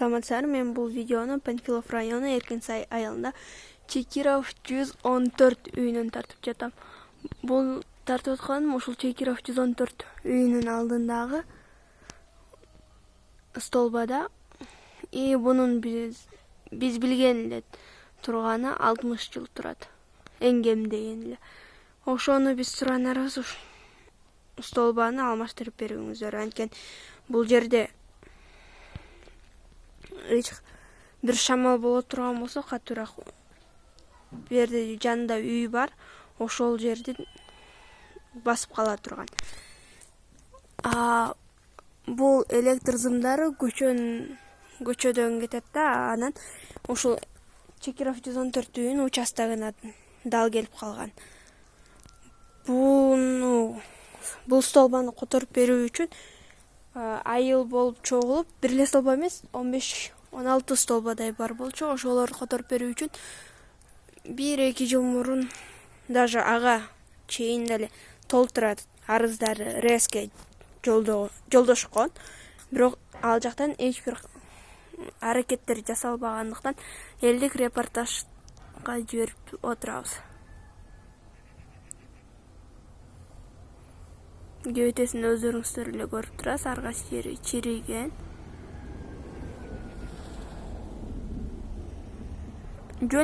Саламатсыздар, мен бул видеону Панфилов району Эркинсай айылында Чекиров 114 үйүнөн тартып жатам. Бул тартып атканым ушул Чекиров 114 үйүнүн алдындагы столбада. И бунун биз билген эле турганы 60 жыл турат. Эң кем дегенде. Ошону биз суранарыбыз ушу столбаны алмаштырып бериңиздер. Анткени бул жерде бир шамал боло турган болсо катуураак. Бу жерде жанында үй бар, ошол жерди басып кала турган. Бул электр сымдары көчөдөн кетет да, анан ушул Чекиров 114 үйүнүн участогуна дал келип калган. Бул столбаны которуп берүү үчүн айыл болуп чогулуп, бир эле столба эмес, 15-16 столбадай бар болчу. Ошолорду которуп берүү үчүн 1-2 жыл мурун даже ага чейин деле толтура арыздары РСке жолдошкон. Бирок ал жактан эч бир аракеттер жасалбагандыктан элдик репортажга жиберип отурабыз. Кебетесин өздөрүңүздөр эле көрүп турасыз, ар кайсы жери чириген.